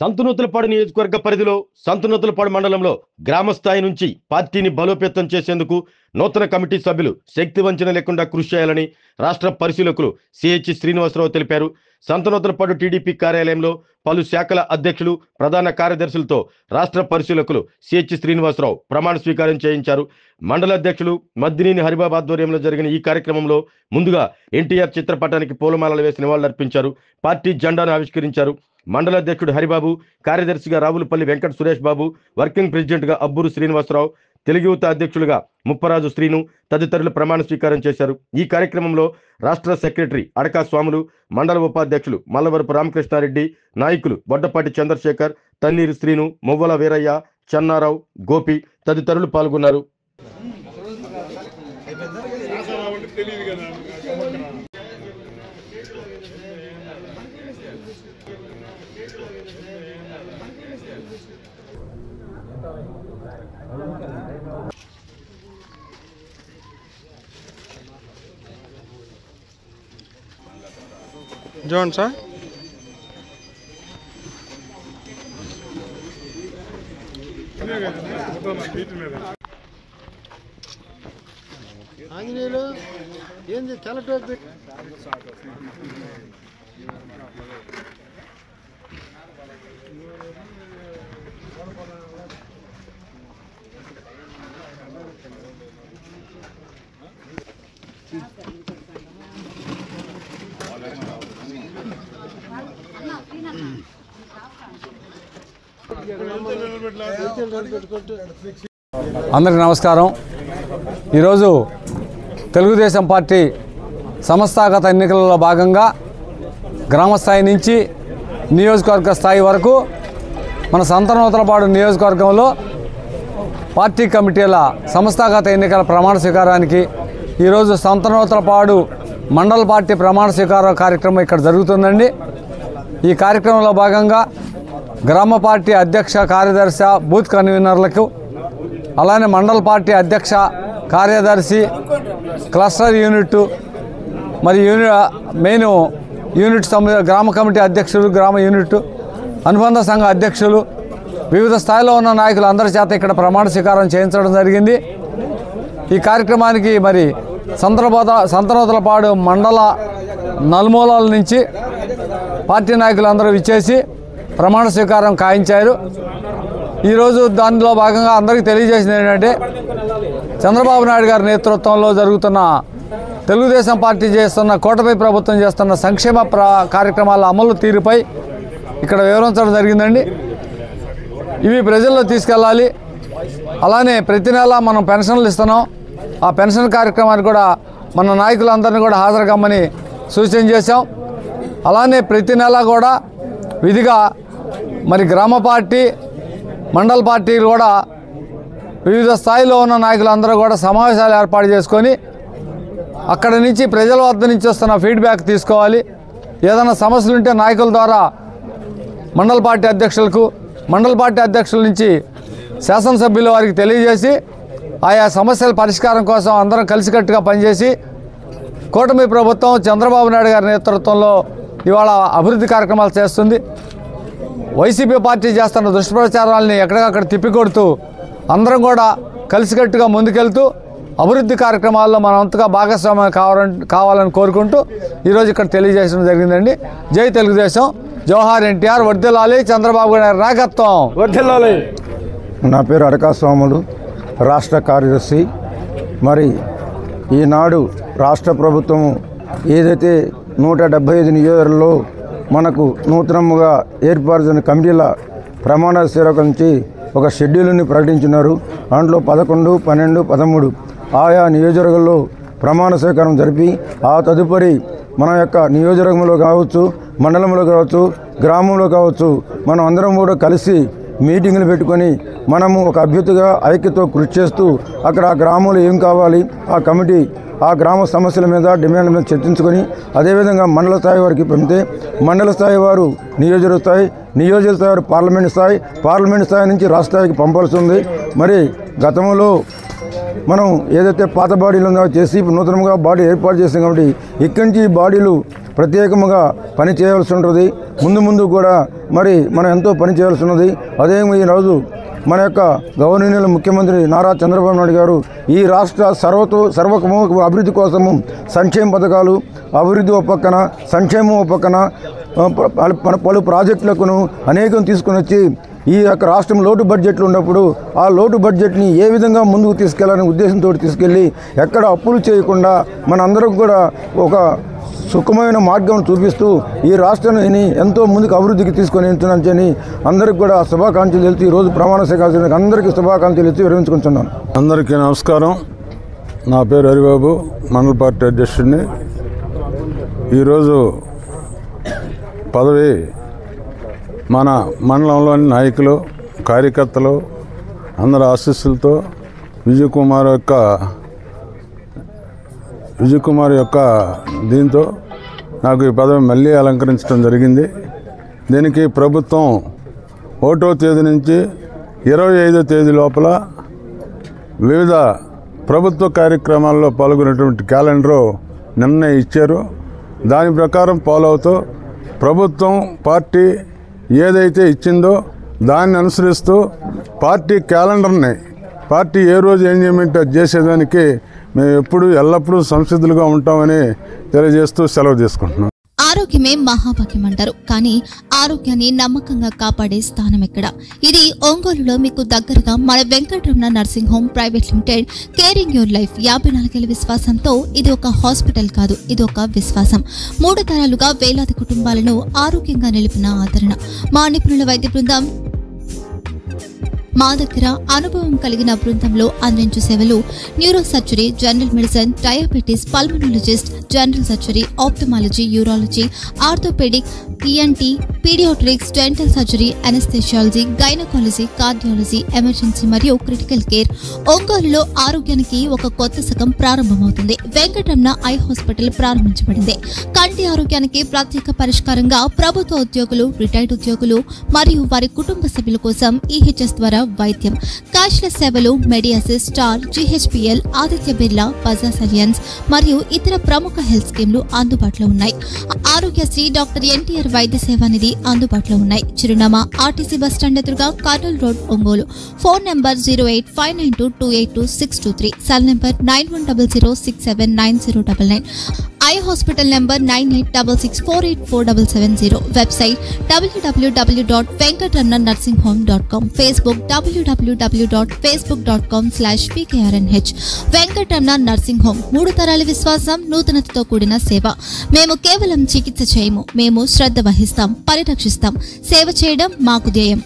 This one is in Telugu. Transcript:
సంతనూతలపాడు నియోజకవర్గ పరిధిలో సంతనూతలపాడు మండలంలో గ్రామ స్థాయి నుంచి పార్టీని బలోపేతం చేసేందుకు నూతన కమిటీ సభ్యులు శక్తి వంచన లేకుండా కృషి చేయాలని రాష్ట్ర పరిశీలకులు సిహెచ్ శ్రీనివాసరావు తెలిపారు. సంతనూతలపాడు టీడీపీ కార్యాలయంలో పలు శాఖల అధ్యక్షులు, ప్రధాన కార్యదర్శులతో రాష్ట్ర పరిశీలకులు సిహెచ్ శ్రీనివాసరావు ప్రమాణ స్వీకారం చేయించారు. మండల అధ్యక్షులు మద్దినేని హరిబాబు ఆధ్వర్యంలో జరిగిన ఈ కార్యక్రమంలో ముందుగా ఎన్టీఆర్ చిత్రపటానికి పూలమాలలు వేసి నివాళులర్పించారు. పార్టీ జెండాను ఆవిష్కరించారు. మండల అధ్యక్షుడు హరిబాబు, కార్యదర్శిగా రావులపల్లి వెంకట సురేష్ బాబు, వర్కింగ్ ప్రెసిడెంట్గా అబ్బూరు శ్రీనివాసరావు, తెలుగు యువత అధ్యక్షులుగా ముప్పరాజు శ్రీను తదితరులు ప్రమాణ స్వీకారం చేశారు. ఈ కార్యక్రమంలో రాష్ట్ర సెక్రటరీ అడకా స్వాములు, మండల ఉపాధ్యక్షులు మల్లవరపు రామకృష్ణారెడ్డి, నాయకులు బొడ్డపాటి చంద్రశేఖర్, తన్నీరు శ్రీను, మువ్వల వీరయ్య, చెన్నారావు, గోపి తదితరులు పాల్గొన్నారు. జోన్ సార్ ఆంజనేయులు ఏంది తెల్లటోపి అందరికీ నమస్కారం. ఈరోజు తెలుగుదేశం పార్టీ సంస్థాగత ఎన్నికలలో భాగంగా గ్రామ స్థాయి నుంచి నియోజకవర్గ స్థాయి వరకు మన సంతనూతలపాడు నియోజకవర్గంలో పార్టీ కమిటీల సంస్థాగత ఎన్నికల ప్రమాణ స్వీకారానికి ఈరోజు సంతనూతలపాడు మండల పార్టీ ప్రమాణ స్వీకార కార్యక్రమం ఇక్కడ జరుగుతుందండి. ఈ కార్యక్రమంలో భాగంగా గ్రామ పార్టీ అధ్యక్ష, కార్యదర్శి, బూత్ కన్వీనర్లకు, అలానే మండల పార్టీ అధ్యక్ష, కార్యదర్శి, క్లస్టర్ యూనిట్ మరి మెయిన్ యూనిట్ గ్రామ కమిటీ అధ్యక్షులు, గ్రామ యూనిట్, అనుబంధ సంఘ అధ్యక్షులు, వివిధ స్థాయిలో ఉన్న నాయకులు అందరి చేత ఇక్కడ ప్రమాణ స్వీకారం చేయించడం జరిగింది. ఈ కార్యక్రమానికి మరి సంతనూతలపాడు మండల నలుమూలల నుంచి పార్టీ నాయకులు అందరూ విచ్చేసి ప్రమాణ స్వీకారం కాయించారు. ఈరోజు దానిలో భాగంగా అందరికీ తెలియజేసింది ఏంటంటే, చంద్రబాబు నాయుడు గారి నేతృత్వంలో జరుగుతున్న తెలుగుదేశం పార్టీ చేస్తున్న, కూటమి ప్రభుత్వం చేస్తున్న సంక్షేమ కార్యక్రమాల అమలు తీరుపై ఇక్కడ వివరించడం జరిగిందండి. ఇవి ప్రజల్లో తీసుకెళ్ళాలి. అలానే ప్రతి నెల మనం పెన్షన్లు ఇస్తున్నాం. ఆ పెన్షన్ కార్యక్రమానికి కూడా మన నాయకులందరినీ కూడా హాజరు కమ్మని సూచన చేశాం. అలానే ప్రతి నెల కూడా విధిగా మరి గ్రామ పార్టీ, మండల పార్టీలు కూడా వివిధ స్థాయిలో ఉన్న నాయకులందరూ కూడా సమావేశాలు ఏర్పాటు చేసుకొని అక్కడ నుంచి ప్రజల వద్ద నుంచి వస్తున్న ఫీడ్బ్యాక్ తీసుకోవాలి. ఏదైనా సమస్యలు ఉంటే నాయకుల ద్వారా మండల పార్టీ అధ్యక్షులకు, మండల పార్టీ అధ్యక్షుల నుంచి శాసనసభ్యుల వారికి తెలియజేసి ఆయా సమస్యల పరిష్కారం కోసం అందరం కలిసికట్టుగా పనిచేసి కూటమి ప్రభుత్వం చంద్రబాబు నాయుడు గారి నేతృత్వంలో ఇవాళ అభివృద్ధి కార్యక్రమాలు చేస్తుంది. వైసీపీ పార్టీ చేస్తున్న దుష్ప్రచారాలని ఎక్కడికక్కడ తిప్పికొడుతూ అందరం కూడా కలిసికట్టుగా ముందుకెళ్తూ అభివృద్ధి కార్యక్రమాల్లో మనం అంతగా భాగస్వామ్యం కావాలని కోరుకుంటూ ఈరోజు ఇక్కడ తెలియజేయడం జరిగిందండి. జై తెలుగుదేశం, జోహార్ ఎన్టీఆర్, వర్ధిల్లాలి చంద్రబాబు గారి నాయకత్వం, వర్ధిల్లాలి. నా పేరు అడకా స్వాములు, రాష్ట్ర కార్యదర్శి. మరి ఈనాడు రాష్ట్ర ప్రభుత్వం ఏదైతే 175 నియోజకవర్గాల్లో మనకు నూతనంగా ఏర్పరిచిన కమిటీల ప్రమాణ స్వీకారం నుంచి ఒక షెడ్యూల్ని ప్రకటించున్నారు. దాంట్లో 11, 12, 13 ఆయా నియోజకవర్గాల్లో ప్రమాణ స్వీకారం జరిపి ఆ తదుపరి మన యొక్క నియోజకవర్గంలో కావచ్చు, మండలంలో కావచ్చు, గ్రామంలో కావచ్చు, మనం అందరం కూడా కలిసి మీటింగులు పెట్టుకొని మనము ఒక అభ్యర్థిగా ఐక్యతో కృషి చేస్తూ అక్కడ ఆ గ్రామంలో ఏం కావాలి, ఆ కమిటీ ఆ గ్రామ సమస్యల మీద, డిమాండ్ల మీద చర్చించుకొని అదేవిధంగా మండల స్థాయి వారికి పంపితే మండల స్థాయి వారు నియోజకవర్గ స్థాయి, నియోజక స్థాయి వారు పార్లమెంట్ స్థాయి, పార్లమెంట్ స్థాయి నుంచి రాష్ట్ర స్థాయికి పంపాల్సి ఉంది. మరి గతంలో మనం ఏదైతే పాత బాడీలు ఉందో చేసి నూతనంగా బాడీ ఏర్పాటు చేస్తాం కాబట్టి ఇక్కడి నుంచి ఈ బాడీలు ప్రత్యేకంగా పని చేయవలసి ఉంటుంది. ముందు కూడా మరి మనం ఎంతో పని చేయాల్సి ఉన్నది. అదే ఈరోజు మన యొక్క గౌరవనీయుల ముఖ్యమంత్రి నారా చంద్రబాబు నాయుడు గారు ఈ రాష్ట్ర సర్వతోముఖ అభివృద్ధి కోసము సంక్షేమ పథకాలు, అభివృద్ధి ఒక పక్కన, సంక్షేమం ఒక పక్కన పలు ప్రాజెక్టులకు అనేకం తీసుకుని వచ్చి ఈ యొక్క రాష్ట్రం లోటు బడ్జెట్లు ఉన్నప్పుడు ఆ లోటు బడ్జెట్ని ఏ విధంగా ముందుకు తీసుకెళ్లాలనే ఉద్దేశంతో తీసుకెళ్ళి ఎక్కడ అప్పులు చేయకుండా మనందరం కూడా ఒక సుఖమైన మార్గం చూపిస్తూ ఈ రాష్ట్రాన్ని ఎంతో ముందుకు అభివృద్ధికి తీసుకొని వెళ్తున్నానని అందరికి కూడా శుభాకాంక్షలు తెలుస్తూ ఈరోజు ప్రమాణ స్వీకారం అందరికీ శుభాకాంక్షలు తెలుస్తూ విరమించుకుంటున్నాను. అందరికీ నమస్కారం. నా పేరు హరిబాబు, మండల పార్టీ అధ్యక్షుడిని. ఈరోజు పదవి మన మండలంలోని నాయకులు, కార్యకర్తలు అందరి ఆశీస్సులతో విజయ్ కుమార్ యొక్క దీంతో నాకు ఈ పదవి మళ్ళీ అలంకరించడం జరిగింది. దీనికి ప్రభుత్వం 1వ తేదీ నుంచి 25వ తేదీ లోపల వివిధ ప్రభుత్వ కార్యక్రమాల్లో పాల్గొనేటువంటి క్యాలెండరు నిన్న ఇచ్చారు. దాని ప్రకారం ఫాలో అవుతూ ప్రభుత్వం పార్టీ ఏదైతే ఇచ్చిందో దాన్ని అనుసరిస్తూ పార్టీ క్యాలెండర్ని పార్టీ ఏ రోజు ఏం చేయమంటే అది చేసేదానికి మేము ఎల్లప్పుడూ సంసిద్ధులుగా ఉంటామని తెలియజేస్తూ సెలవు తీసుకుంటున్నాం. ఆరోగ్యమే మహాభాగ్యం అంటారు, కానీ ఆరోగ్యాన్ని నమ్మకంగా కాపాడే స్థానం ఎక్కడ? ఇది ఒంగోలులో మీకు దగ్గరగా మన Venkataramana nursing home private limited. Caring your life 54 ఏళ్ల విశ్వాసంతో ఇది ఒక హాస్పిటల్ కాదు, ఇది ఒక విశ్వాసం. 3 తరాలుగా వేలాది కుటుంబాలను ఆరోగ్యంగా నిలిపిన ఆదరణ. మా నిపుణుల వైద్య బృందం మా దగ్గర అనుభవం కలిగిన బృందంలో అందించే సేవలు neuro surgery, general medicine, diabetes, pulmonologist, general surgery, ophthalmology, urology, orthopaedic, ENT, paediatrics, dental surgery, anaesthesiology, gynaecology, cardiology, emergency మరియు క్రిటికల్ కేర్. ఒంగోలులో ఆరోగ్యానికి ఒక కొత్త శకం ప్రారంభమవుతుంది. వెంకటరమణ ఐ హాస్పిటల్ ప్రారంభించబడింది. కంటి ఆరోగ్యానికి ప్రత్యేక పరిష్కారంగా ప్రభుత్వ ఉద్యోగులు, రిటైర్డ్ ఉద్యోగులు మరియు వారి కుటుంబ సభ్యుల కోసం ఈహెచ్ఎస్ ద్వారా వైద్యం, క్యాష్లెస్ సేవలు, Medi Assist, Star, GHPL, Aditya Birla, Bajaj Allianz మరియు ఇతర ప్రముఖ హెల్త్ స్కీమ్లు అందుబాటులో ఉన్నాయి. ఆరోగ్యశ్రీ, డాక్టర్ ఎన్టీఆర్ వైద్య సేవా నిధి అందుబాటులో ఉన్నాయి. చిరునామా ఆర్టీసీ బస్టాండ్ ఎదురుగా, Kurnool road, Ongole. Phone number 08592282623, cell number 9100679099, eye hospital number 9866484770, website www.venkatramanarsinghome.com, Facebook www.facebook.com/pkrnh. Venkataramana nursing home, 3 తరాల విశ్వాసం, నూతనతతో కూడిన సేవ. మేము కేవలం చికిత్స చేయము, మేము శ్రద్ధ వహిస్తాం, పరిరక్షిస్తాం. సేవ చేయడం మాకు ధ్యేయం.